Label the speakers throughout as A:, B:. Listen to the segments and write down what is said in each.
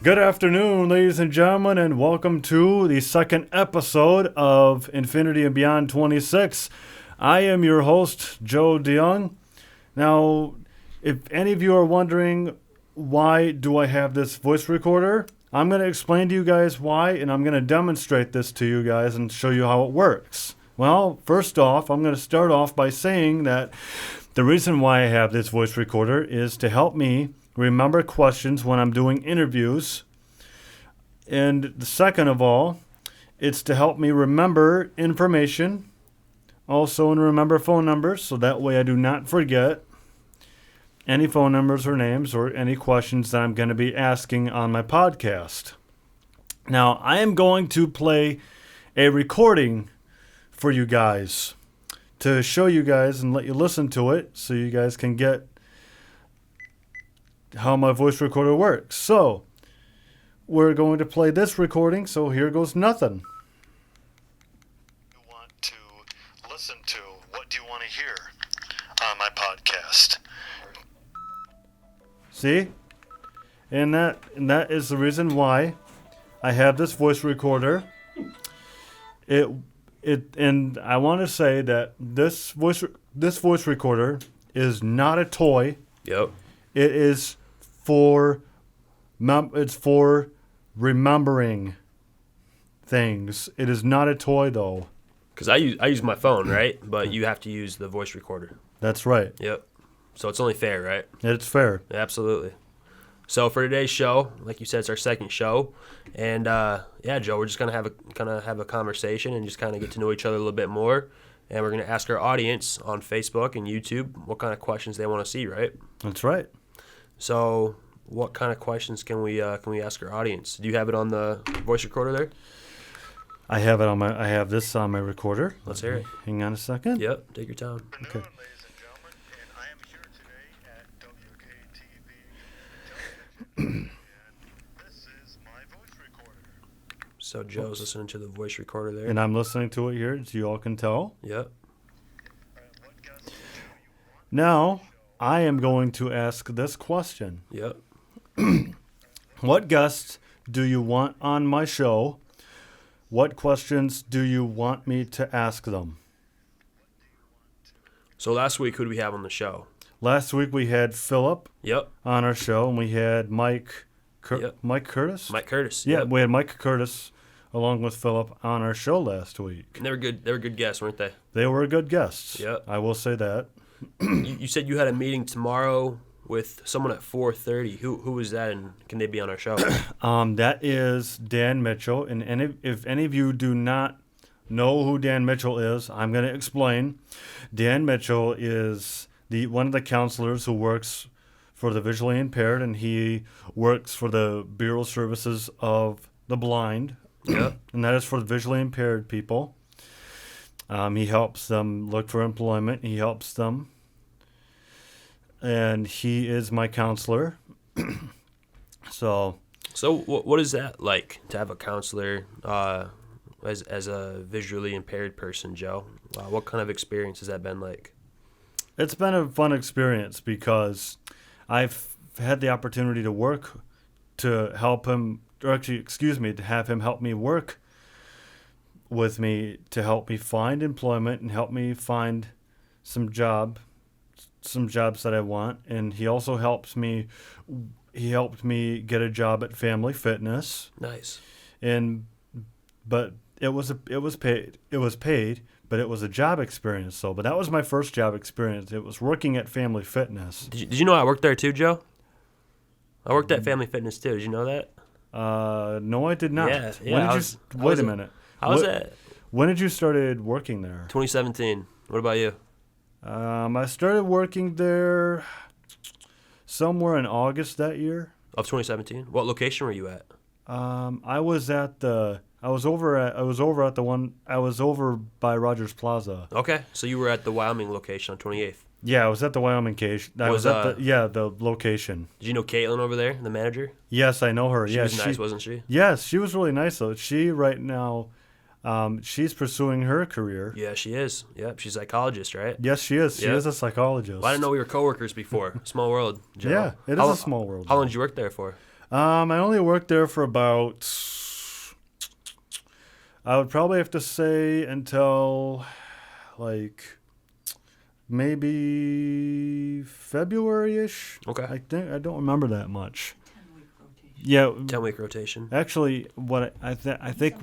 A: Good afternoon, ladies and gentlemen, and welcome to the second episode of Infinity and Beyond 26. I am your host, Joe De Jong. Now, if any of you are wondering why do I have this voice recorder, I'm going to explain to you guys why, and I'm going to demonstrate this to you guys and show you how it works. Well, first off, I'm going to start off by saying that the reason why I have this voice recorder is to help me remember questions when I'm doing interviews. And the second of all, it's to help me remember information, also and remember phone numbers, so that way I do not forget any phone numbers or names or any questions that I'm going to be asking on my podcast. Now, I am going to play a recording for you guys to show you guys and let you listen to it so you guys can get how my voice recorder works. So, we're going to play this recording, so here goes nothing.
B: You want to listen to? What do you want to hear on my podcast?
A: See? And that is the reason why I have this voice recorder. And I want to say that this voice recorder is not a toy.
C: Yep.
A: It is it's for remembering things. It is not a toy, though.
C: Because I use my phone, right? But you have to use the voice recorder.
A: That's right.
C: Yep. So it's only fair, right?
A: It's fair.
C: Absolutely. So for today's show, like you said, it's our second show, and yeah, Joe, we're just gonna have a conversation and just kind of get to know each other a little bit more, and we're gonna ask our audience on Facebook and YouTube what kind of questions they want to see, right?
A: That's right.
C: So, what kind of questions can we ask our audience? Do you have it on the voice recorder there?
A: I have this on my recorder.
C: Let's hear it.
A: Hang on a second.
C: Yep, take your time.
B: Good afternoon, ladies and gentlemen, and I am here today at WKTV, and this is my voice recorder.
C: So Joe's listening to the voice recorder there.
A: And I'm listening to it here, as you all can tell.
C: Yep.
B: What guests do you want?
A: Now, I am going to ask this question.
C: Yep.
A: What guests do you want on my show? What questions do you want me to ask them?
C: So last week, who did we have on the show?
A: Last week we had Philip
C: Yep.
A: on our show, and we had Mike
C: Yep.
A: Curtis?
C: Mike Curtis.
A: Yeah,
C: Yep.
A: we had Mike Curtis along with Philip on our show last week.
C: And they were good guests, weren't they?
A: They were good guests.
C: Yep.
A: I will say that.
C: You said you had a meeting tomorrow with someone at 4:30. Who was that, and can they be on our show?
A: That is Dan Mitchell, and if any of you do not know who Dan Mitchell is, I'm going to explain. Dan Mitchell is one of the counselors who works for the visually impaired, and he works for the Bureau Services of the Blind.
C: Yep.
A: And that is for the visually impaired people. He helps them look for employment. He helps them. And he is my counselor. So
C: what is that like to have a counselor as a visually impaired person, Joe? What kind of experience has that been like?
A: It's been a fun experience because I've had the opportunity to work to help him, or actually, to have him help me work with me to help me find employment and help me find some jobs that I want. And he also helped me get a job at Family Fitness.
C: Nice.
A: But it was paid, but it was a job experience. But that was my first job experience. It was working at Family Fitness.
C: Did you know I worked there too, Joe? I worked at Family Fitness too. Did you know that?
A: No, I did not.
C: Yeah.
A: Wait a minute.
C: How was that?
A: When did you started working there?
C: 2017. What about you?
A: I started working there somewhere in August that year.
C: Of 2017. What location were you at?
A: I was at I was over at the one. I was over by Rogers Plaza.
C: Okay, so you were at the Wyoming location on 28th.
A: Yeah, I was at the Wyoming location. I was at the location.
C: Did you know Caitlin over there, the manager?
A: Yes, I know her.
C: She was nice, wasn't she?
A: Yes, she was really nice though. She right now, she's pursuing her career.
C: Yeah, she is. Yep, she's a psychologist, right?
A: Yes, she is. She is a psychologist.
C: Well, I didn't know we were coworkers before. Small world, Joe.
A: Yeah, it is a small world.
C: How long did you work there for?
A: I only worked there for about. I would probably have to say until, like, maybe February-ish.
C: Okay.
A: I don't remember that much.
D: 10-week rotation.
A: Yeah.
C: 10-week rotation.
A: Actually, what I think.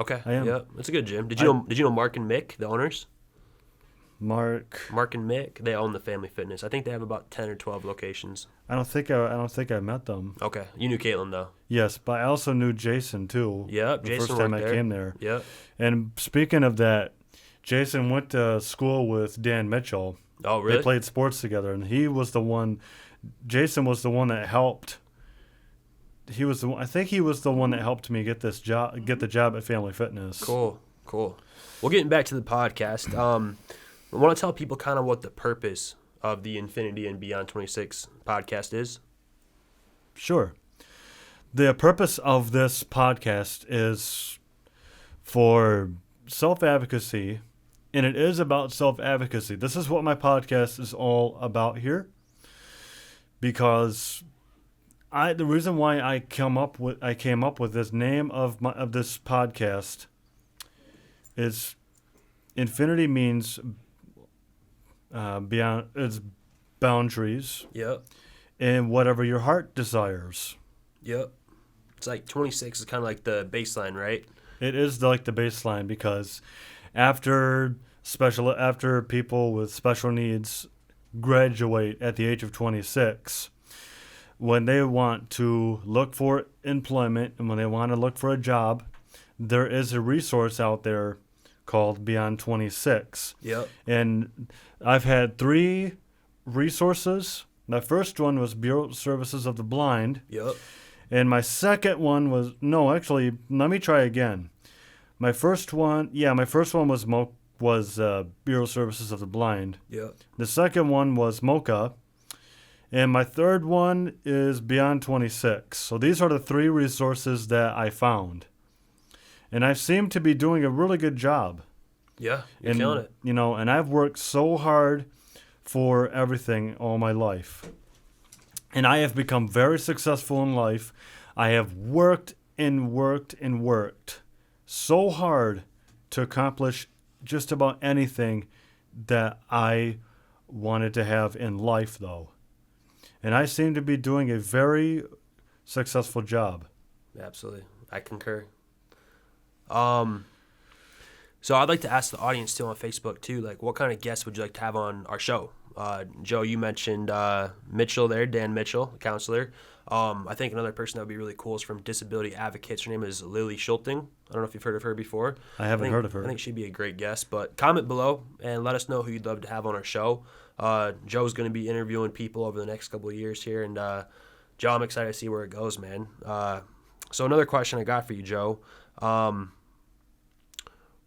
C: Okay.
A: I am.
C: Yeah, that's a good gym. Did you know Mark and Mick, the owners?
A: Mark
C: and Mick, they own the Family Fitness. I think they have about 10 or 12 locations.
A: I don't think I met them.
C: Okay. You knew Caitlin though.
A: Yes, but I also knew Jason too.
C: Yep,
A: the
C: Jason
A: first time I
C: worked there.
A: came there.
C: Yep.
A: And speaking of that, Jason went to school with Dan Mitchell.
C: Oh, really?
A: They played sports together, and Jason was the one that helped. I think he was the one that helped me get the job at Family Fitness.
C: Cool. Well, getting back to the podcast, I want to tell people kind of what the purpose of the Infinity and Beyond 26 podcast is.
A: Sure. The purpose of this podcast is for self-advocacy, and it is about self-advocacy. This is what my podcast is all about here, because the reason why I came up with this name of this podcast is Infinity means beyond its boundaries.
C: Yep.
A: And whatever your heart desires.
C: Yep. It's like 26 is kind of like the baseline, right?
A: It is like the baseline, because after people with special needs graduate at the age of 26, when they want to look for employment and when they want to look for a job, there is a resource out there called Beyond 26.
C: Yep.
A: And I've had 3 resources. My first one was Bureau Services of the Blind.
C: Yep.
A: And my second one was, let me try again. My first one was Bureau Services of the Blind.
C: Yep.
A: The second one was MOCA. And my third one is Beyond 26. So these are the 3 resources that I found. And I seem to be doing a really good job.
C: Yeah, you're killing it.
A: And I've worked so hard for everything all my life. And I have become very successful in life. I have worked and worked and worked so hard to accomplish just about anything that I wanted to have in life, though. And I seem to be doing a very successful job.
C: Absolutely. I concur. So I'd like to ask the audience too on Facebook too, like what kind of guests would you like to have on our show? Joe, you mentioned Mitchell there, Dan Mitchell, counselor. I think another person that would be really cool is from Disability Advocates. Her name is Lily Schulting. I don't know if you've heard of her before.
A: I haven't heard of her.
C: I think she'd be a great guest. But comment below and let us know who you'd love to have on our show. Joe's going to be interviewing people over the next couple of years here. And Joe, I'm excited to see where it goes, man. So another question I got for you, Joe.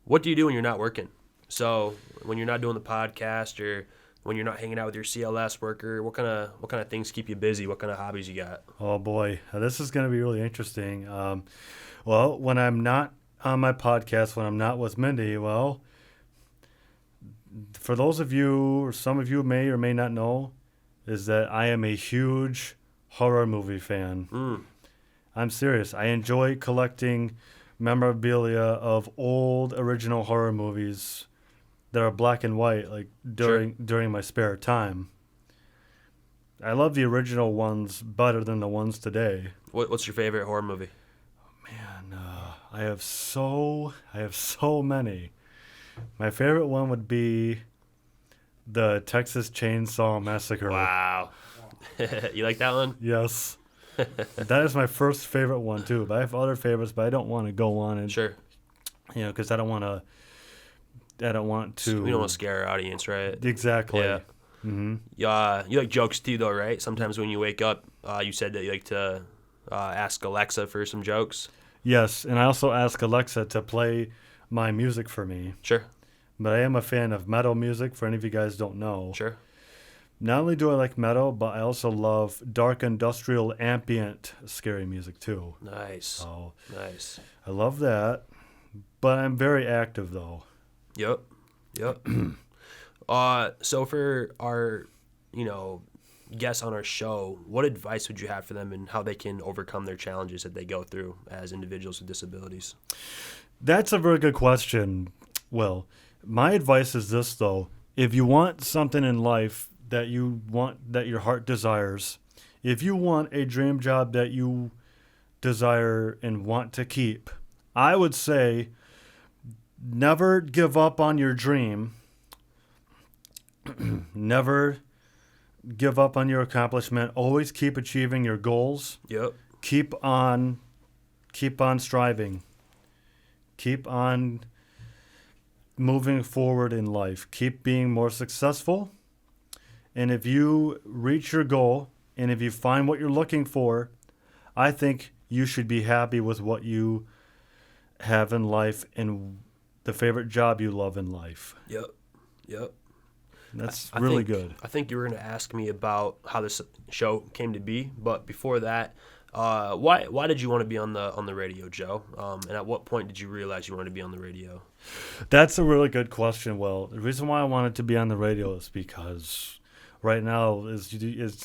C: What do you do when you're not working? So when you're not doing the podcast or when you're not hanging out with your CLS worker, what kind of things keep you busy? What kind of hobbies you got?
A: Oh boy, this is going to be really interesting. Well, when I'm not on my podcast, when I'm not with Mindy, well, for those of you, or some of you may or may not know, is that I am a huge horror movie fan. I'm serious. I enjoy collecting memorabilia of old original horror movies that are black and white, like during my spare time. I love the original ones better than the ones today.
C: What's your favorite horror movie?
A: Man, I have so many. My favorite one would be the Texas Chainsaw Massacre.
C: Wow. You like that one?
A: Yes. That is my first favorite one too. But I have other favorites, but I don't want to go on and
C: Sure.
A: Because I don't want to. We don't want to
C: scare our audience, right?
A: Exactly.
C: Yeah.
A: Mm-hmm.
C: You like jokes too, though, right? Sometimes when you wake up, you said that you like to ask Alexa for some jokes.
A: Yes, and I also ask Alexa to play my music for me.
C: Sure.
A: But I am a fan of metal music, for any of you guys don't know.
C: Sure.
A: Not only do I like metal, but I also love dark industrial ambient scary music too.
C: Nice.
A: So
C: Nice.
A: I love that. But I'm very active though.
C: Yep. So for our, guests on our show, what advice would you have for them and how they can overcome their challenges that they go through as individuals with disabilities?
A: That's a very good question. Well, my advice is this though. If you want something in life that you want, that your heart desires, if you want a dream job that you desire and want to keep, I would say never give up on your dream. Never give up on your accomplishment. Always keep achieving your goals.
C: Yep.
A: Keep on striving. Keep on moving forward in life. Keep being more successful. And if you reach your goal and if you find what you're looking for, I think you should be happy with what you have in life and the favorite job you love in life.
C: Yep.
A: That's
C: I
A: really
C: think,
A: good.
C: I think you were going to ask me about how this show came to be, but before that, why did you want to be on the radio, Joe? And at what point did you realize you wanted to be on the radio?
A: That's a really good question. Well, the reason why I wanted to be on the radio is because right now, as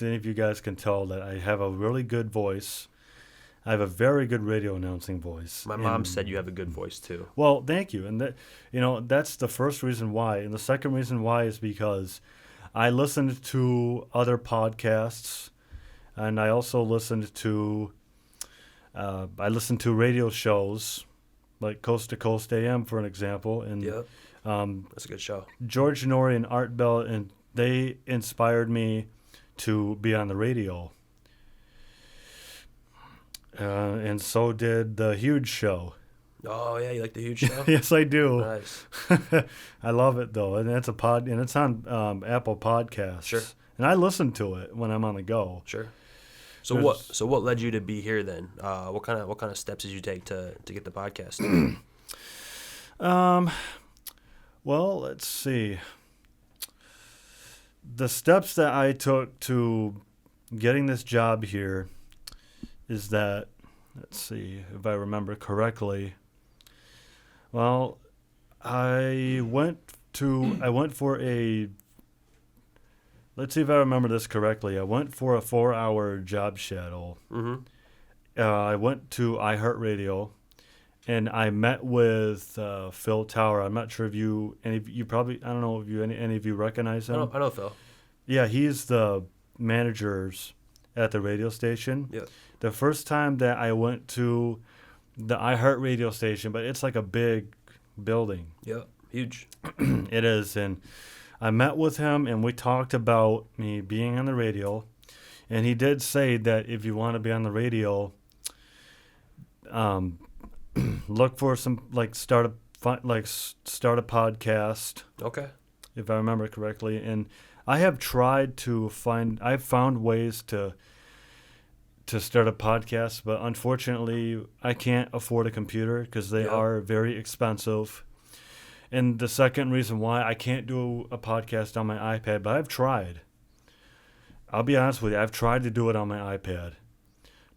A: any of you guys can tell, that I have a really good voice. I have a very good radio announcing voice.
C: My mom said you have a good voice too.
A: Well, thank you. And that's the first reason why. And the second reason why is because I listened to other podcasts, and I also listened to radio shows like Coast to Coast AM, for an example. And
C: Yep. That's a good show.
A: George Norrie and Art Bell, and they inspired me to be on the radio. And so did The Huge Show.
C: Oh yeah, you like The Huge Show?
A: Yes, I do.
C: Nice.
A: I love it though, and it's it's on Apple Podcasts.
C: Sure.
A: And I listen to it when I'm on the go.
C: Sure. So what led you to be here then? What kind of steps did you take to get the podcast?
A: Well, let's see. The steps that I took to getting this job here is that, let's see if I remember correctly. Well, I went for a, let's see if I remember this correctly. I went for a 4-hour job shadow.
C: Mm-hmm.
A: I went to iHeartRadio, and I met with Phil Tower. I'm not sure if any of you recognize him.
C: I know Phil.
A: Yeah, he's the managers at the radio station.
C: Yeah.
A: The first time that I went to the iHeartRadio station, but it's like a big building.
C: Yeah, huge.
A: It is, and I met with him, and we talked about me being on the radio, and he did say that if you want to be on the radio, look for some start a podcast.
C: Okay.
A: If I remember correctly, and I have tried to I've found ways to start a podcast, but unfortunately I can't afford a computer because they are very expensive. And the second reason why I can't do a podcast on my iPad, but I've tried. I'll be honest with you, I've tried to do it on my iPad.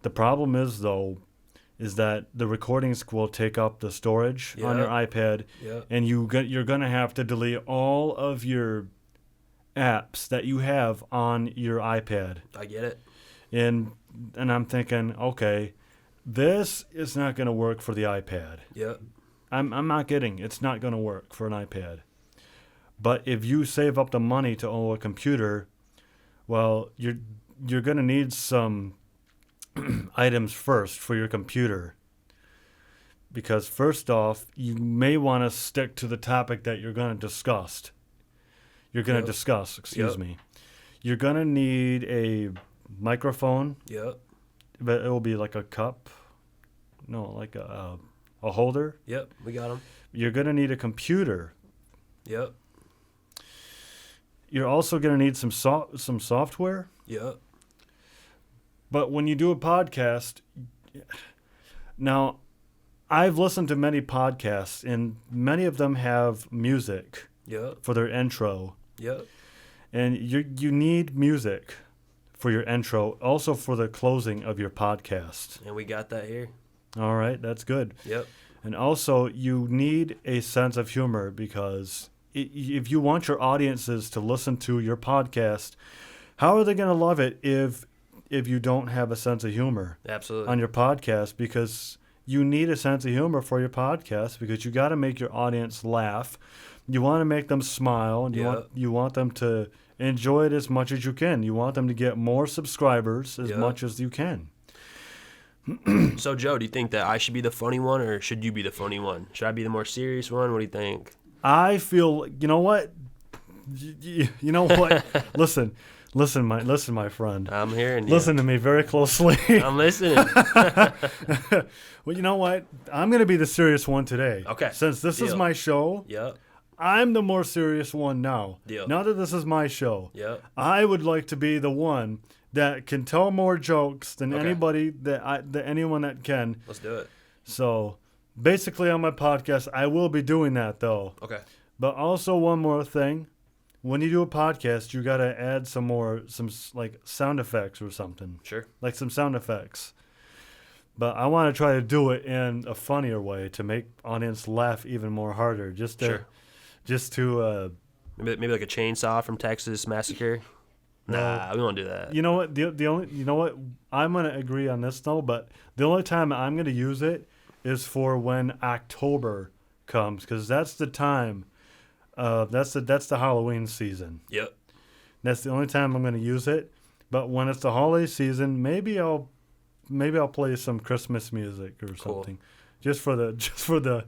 A: The problem is that the recordings will take up the storage on your iPad, and you're going to have to delete all of your apps that you have on your iPad.
C: I get it.
A: And I'm thinking, okay, this is not going to work for the iPad.
C: Yeah.
A: I'm not kidding. It's not going to work for an iPad. But if you save up the money to own a computer, well, you're going to need some items first for your computer. Because first off, you may want to stick to the topic that you're going to discuss. You're going to discuss, excuse me. You're going to need a microphone.
C: Yep.
A: But it will be like a cup. No, like a holder.
C: Yep, we got them.
A: You're going to need a computer.
C: Yep.
A: You're also going to need some software.
C: Yep.
A: But when you do a podcast, now I've listened to many podcasts, and many of them have music
C: Yep.
A: for their intro.
C: Yep.
A: And you need music for your intro, also for the closing of your podcast.
C: And we got that here.
A: All right, that's good.
C: Yep.
A: And also, you need a sense of humor because if you want your audiences to listen to your podcast, how are they going to love it if you don't have a sense of humor
C: Absolutely.
A: on your podcast? Because you need a sense of humor for your podcast because you got to make your audience laugh. You want to make them smile, and you want them to enjoy it as much as you can. You want them to get more subscribers as much as you can.
C: So, Joe, do you think that I should be the funny one, or should you be the funny one? Should I be the more serious one? What do you think?
A: I feel, you know what? You know what? Listen, my friend.
C: I'm hearing you.
A: Listen to me very closely.
C: I'm listening.
A: Well, you know what? I'm going to be the serious one today.
C: Okay.
A: Since this is
C: Deal.
A: my show,
C: Yep.
A: I'm the more serious one now.
C: Deal.
A: Now that this is my show,
C: Yep.
A: I would like to be the one that can tell more jokes than
C: Okay.
A: anybody that anyone that can.
C: Let's do it.
A: So, basically on my podcast, I will be doing that though.
C: Okay.
A: But also one more thing. When you do a podcast, you got to add some like sound effects or something.
C: Sure.
A: Like some sound effects. But I want to try to do it in a funnier way to make audience laugh even more harder.
C: Sure. Maybe like a chainsaw from Texas Massacre. Nah, we won't do that.
A: You know what? You know what? I'm gonna agree on this though. But the only time I'm gonna use it is for when October comes, because that's the time. That's the Halloween season.
C: Yep.
A: That's the only time I'm gonna use it. But when it's the holiday season, maybe I'll play some Christmas music or something, just for the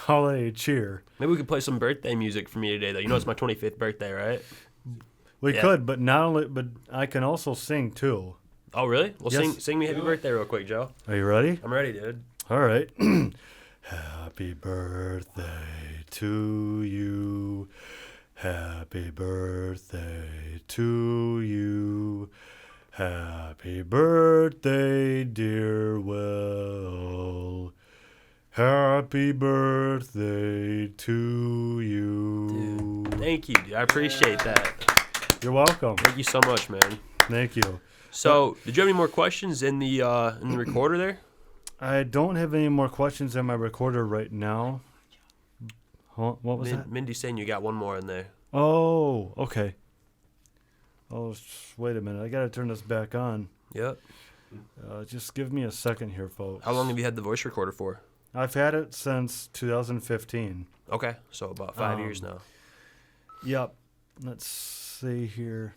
A: holiday cheer.
C: Maybe we could play some birthday music for me today, though. You know it's my 25th birthday, right?
A: We could, but I can also sing too.
C: Oh, really? Well,
A: Yes.
C: sing me happy birthday real quick, Joe.
A: Are you ready?
C: I'm ready, dude.
A: All right. Happy birthday to you. Happy birthday to you. Happy birthday, dear Will. Happy birthday to you.
C: Dude, thank you, dude. I appreciate that.
A: You're welcome.
C: Thank you so much, man.
A: Thank you.
C: So, did you have any more questions in the recorder there?
A: I don't have any more questions in my recorder right now. What was that?
C: Mindy's saying you got one more in there.
A: Oh, okay. Oh, wait a minute. I got to turn this back on.
C: Yep.
A: Just give me a second here, folks.
C: How long have you had the voice recorder for?
A: I've had it since 2015.
C: Okay, so about 5 years now.
A: Yep. Let's see here.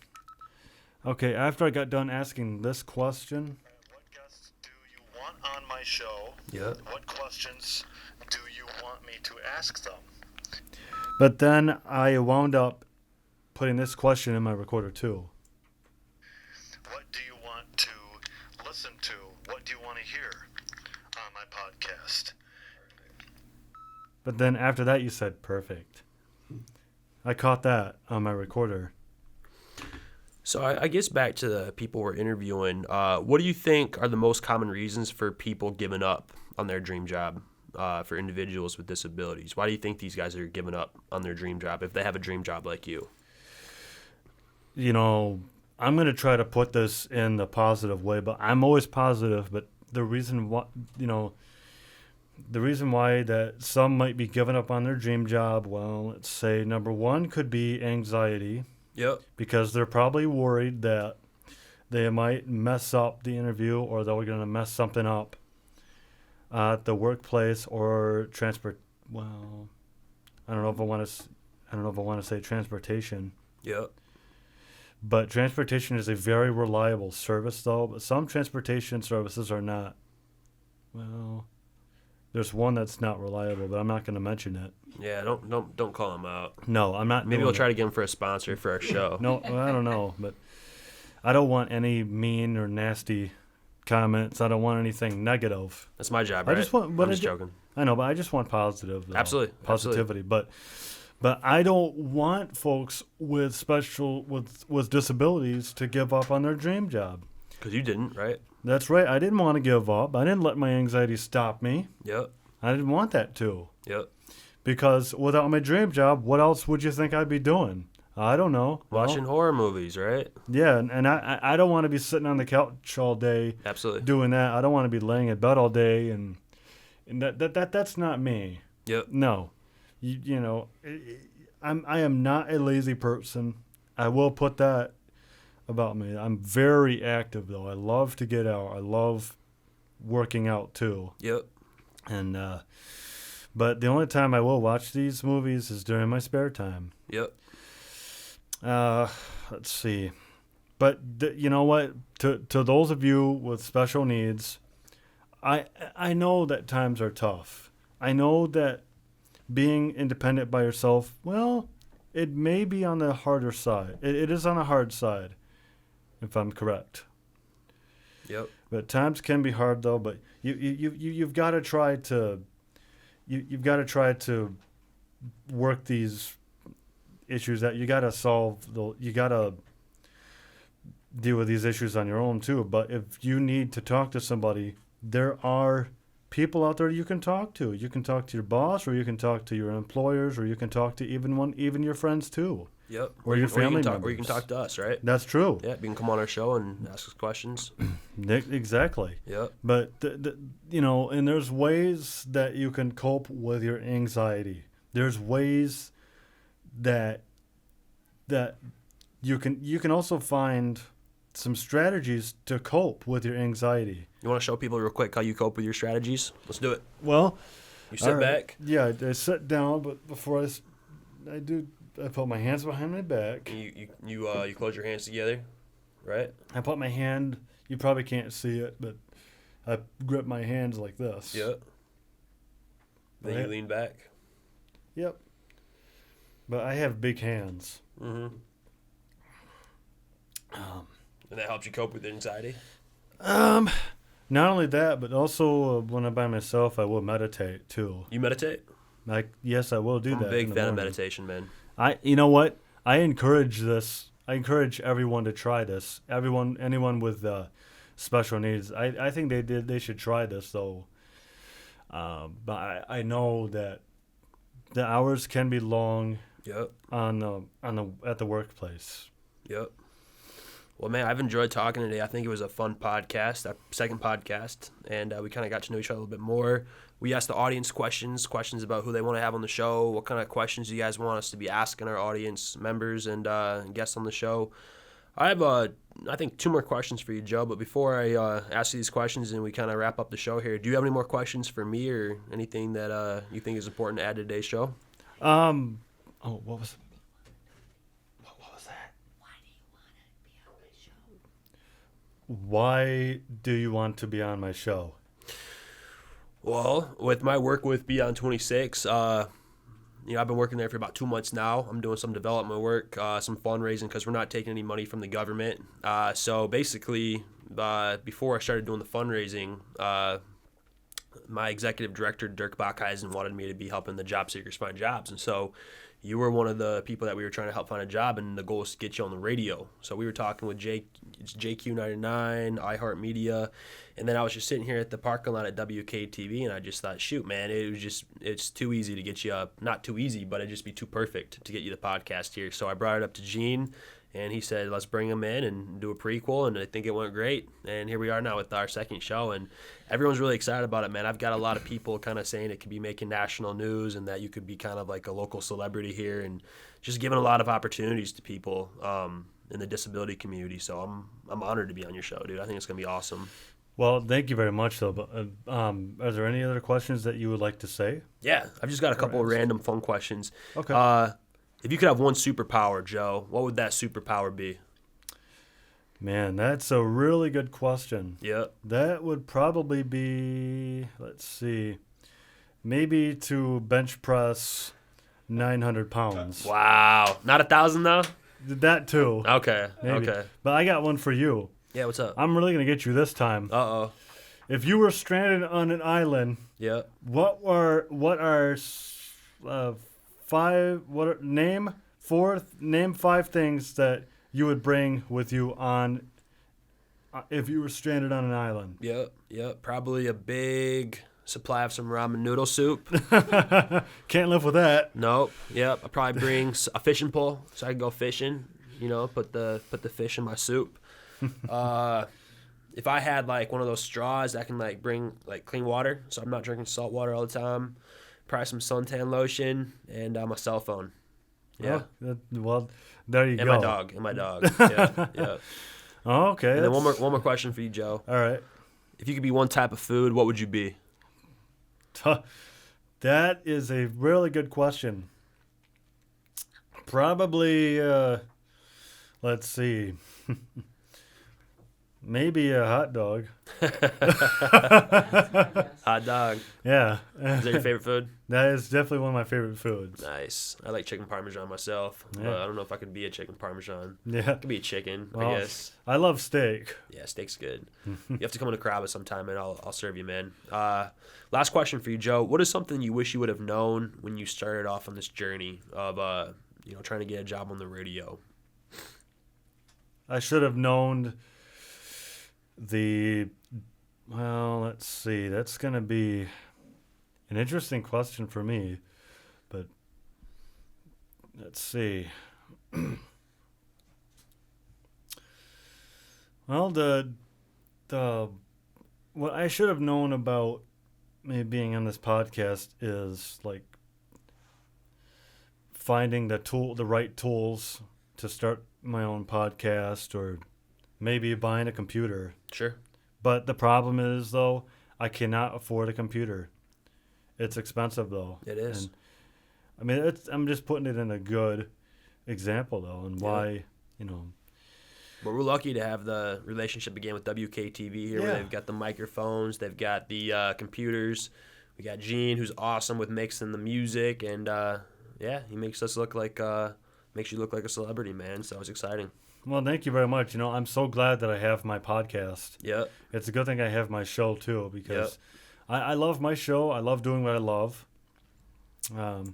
A: Okay, after I got done asking this question.
B: What guests do you want on my show?
C: Yep.
B: What questions do you want me to ask them?
A: But then I wound up putting this question in my recorder too.
B: What do you want to listen to? What do you want to hear on my podcast?
A: But then after that you said perfect. I caught that on my recorder.
C: So I guess back to the people we're interviewing. What do you think are the most common reasons for people giving up on their dream job for individuals with disabilities? Why do you think these guys are giving up on their dream job if they have a dream job like you?
A: You know, I'm going to try to put this in the positive way, but I'm always positive. But the reason why, that some might be giving up on their dream job, well, let's say number one could be anxiety.
C: Yep.
A: Because they're probably worried that they might mess up the interview or they're going to mess something up at the workplace or transport. Well, I don't know if I want to say transportation.
C: Yep.
A: But transportation is a very reliable service, though. But some transportation services are not. Well, there's one that's not reliable, but I'm not going to mention it.
C: Yeah, don't call them out.
A: No, I'm not.
C: Maybe we'll try to get them for a sponsor for our show.
A: No, I don't know, but I don't want any mean or nasty comments. I don't want anything negative.
C: That's my job, right? I'm just joking.
A: I know, but I just want positive. Though.
C: Absolutely.
A: Positivity. But I don't want folks with with disabilities to give up on their dream job.
C: Because you didn't, right?
A: That's right. I didn't want to give up. I didn't let my anxiety stop me.
C: Yep.
A: I didn't want that to.
C: Yep.
A: Because without my dream job, what else would you think I'd be doing? I don't know.
C: Watching horror movies, right?
A: Yeah, and I don't want to be sitting on the couch all day
C: Absolutely.
A: doing that. I don't want to be laying in bed all day, and that's not me.
C: Yep.
A: No. You know, I am not a lazy person. I will put that about me. I'm very active, though. I love to get out. I love working out, too.
C: Yep.
A: And but the only time I will watch these movies is during my spare time.
C: Yep.
A: Let's see. But you know what? To those of you with special needs, I know that times are tough. I know that being independent by yourself, well, it may be on the harder side. It is on the hard side, if I'm correct.
C: Yep.
A: But times can be hard, though. But you've got to try to you've got to try to work these issues that you got to solve. You got to deal with these issues on your own too. But if you need to talk to somebody, there are people out there you can talk to. You can talk to your boss, or you can talk to your employers, or you can talk to even your friends too.
C: Yep.
A: Or your family members.
C: Or you can talk to us, right?
A: That's true.
C: Yeah, you can come on our show and ask us questions.
A: Exactly.
C: Yep.
A: But you know, and there's ways that you can cope with your anxiety. There's ways that you can also find some strategies to cope with your anxiety.
C: You want to show people real quick how you cope with your strategies? Let's do it.
A: Well,
C: You sit back.
A: Yeah, I sit down, but before I put my hands behind my back.
C: You close your hands together, right?
A: I put my hand. You probably can't see it, but I grip my hands like this.
C: Yep. Then you lean back.
A: Yep. But I have big hands.
C: Mm-hmm. And that helps you cope with anxiety?
A: Not only that, but also when I'm by myself, I will meditate too.
C: You meditate?
A: Yes, I will do
C: I'm
A: that.
C: a big fan of meditation, man.
A: You know what? I encourage this. I encourage everyone to try this. Anyone with special needs. I think they should try this though. But I know that the hours can be long.
C: Yep.
A: At the workplace.
C: Yep. Well, man, I've enjoyed talking today. I think it was a fun podcast, our second podcast, and we kind of got to know each other a little bit more. We asked the audience questions about who they want to have on the show, what kind of questions you guys want us to be asking our audience members and guests on the show. I have, I think, 2 more questions for you, Joe, but before I ask you these questions and we kind of wrap up the show here, do you have any more questions for me or anything that you think is important to add to today's show?
A: What was that? Why do you want to be on my show?
C: Well, with my work with Beyond26, I've been working there for about 2 months now. I'm doing some development work, some fundraising because we're not taking any money from the government. So basically, before I started doing the fundraising, my executive director, Dirk Bachheisen, wanted me to be helping the job seekers find jobs. And so you were one of the people that we were trying to help find a job, and the goal was to get you on the radio. So we were talking with JQ99, iHeartMedia, and then I was just sitting here at the parking lot at WKTV, and I just thought, shoot, man, it's too easy to get you up. Not too easy, but it'd just be too perfect to get you the podcast here. So I brought it up to Gene, and he said, let's bring him in and do a prequel, and I think it went great. And here we are now with our second show, and everyone's really excited about it, man. I've got a lot of people kind of saying it could be making national news and that you could be kind of like a local celebrity here and just giving a lot of opportunities to people in the disability community. So I'm honored to be on your show, dude. I think it's going to be awesome.
A: Well, thank you very much, though. But are there any other questions that you would like to say?
C: Yeah, I've just got a couple of random fun questions.
A: Okay.
C: If you could have one superpower, Joe, what would that superpower be?
A: Man, that's a really good question.
C: Yep.
A: That would probably be, let's see, maybe to bench press 900 pounds.
C: Wow. Not 1,000, though?
A: That too.
C: Okay.
A: Maybe.
C: Okay.
A: But I got one for you.
C: Yeah, what's up?
A: I'm really going to get you this time.
C: Uh-oh.
A: If you were stranded on an island,
C: Yep.
A: name 5 things that you would bring with you if you were stranded on an island.
C: Yep. Probably a big supply of some ramen noodle soup.
A: Can't live with that.
C: Nope. Yep. I'll probably bring a fishing pole so I can go fishing. You know, put the fish in my soup. If I had like one of those straws that can like bring like clean water, so I'm not drinking salt water all the time. Probably some suntan lotion and my cell phone. Yeah.
A: Oh, well, there you
C: and
A: go.
C: And my dog. Yeah. Yeah.
A: Oh, okay.
C: And then one more question for you, Joe.
A: All right.
C: If you could be one type of food, what would you be?
A: That is a really good question. Probably, let's see. Maybe a hot dog.
C: Hot dog.
A: Yeah.
C: Is that your favorite food?
A: That is definitely one of my favorite foods.
C: Nice. I like chicken parmesan myself,
A: Yeah.
C: but I don't know if I could be a chicken parmesan.
A: Yeah.
C: It could be a chicken,
A: Well,
C: I guess.
A: I love steak.
C: Yeah, steak's good. You have to come to Carrabba's sometime, and I'll serve you, man. Last question for you, Joe. What is something you wish you would have known when you started off on this journey of trying to get a job on the radio?
A: I should have known let's see. That's going to be an interesting question for me, but let's see. Well, what I should have known about me being on this podcast is like finding the right tools to start my own podcast, or maybe buying a computer.
C: Sure.
A: But the problem is, though, I cannot afford a computer. It's expensive, though.
C: It is.
A: And, I mean, I'm just putting it in a good example, though, and why,
C: But we're lucky to have the relationship again with WKTV here, where they've got the microphones, they've got the computers. We got Gene, who's awesome with mixing the music, and he makes us look like makes you look like a celebrity, man. So it's exciting.
A: Well, thank you very much. I'm so glad that I have my podcast.
C: Yep.
A: It's a good thing I have my show, too, because I love my show. I love doing what I love.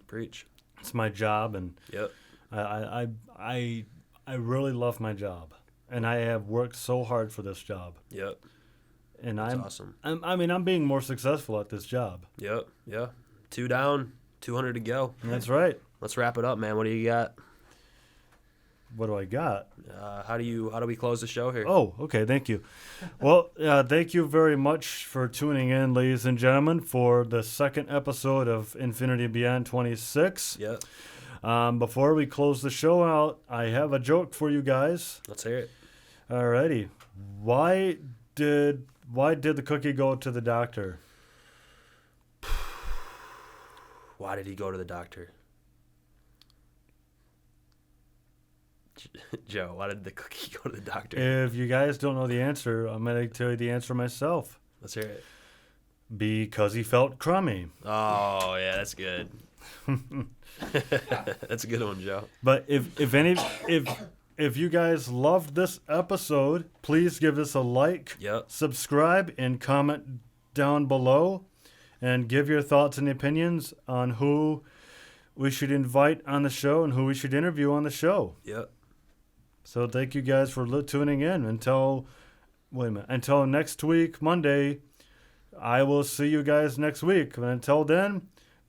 C: Preach.
A: It's my job, and
C: Yep.
A: I really love my job, and I have worked so hard for this job.
C: Yep.
A: And
C: That's awesome.
A: I'm being more successful at this job.
C: Yep. Yeah. 2 down, 200 to go.
A: That's right.
C: Let's wrap it up, man. What do you got?
A: What do I got?
C: How do we close the show here?
A: Oh, okay. Thank you. Well, thank you very much for tuning in, ladies and gentlemen, for the second episode of Infinity Beyond 26.
C: Yep.
A: Before we close the show out, I have a joke for you guys.
C: Let's hear it.
A: Alrighty. Why did the cookie go to the doctor?
C: Why did he go to the doctor? Joe, why did the cookie go to the doctor?
A: If you guys don't know the answer, I'm going to tell you the answer myself.
C: Let's hear it.
A: Because he felt crummy.
C: Oh, yeah, that's good. That's a good one, Joe.
A: But if you guys loved this episode, please give us a like, subscribe, and comment down below, and give your thoughts and opinions on who we should invite on the show and who we should interview on the show.
C: Yep.
A: So thank you guys for tuning in. Until next week, Monday, I will see you guys next week. And until then,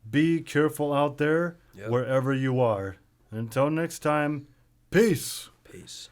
A: be careful out there wherever you are. Until next time, peace.
C: Peace.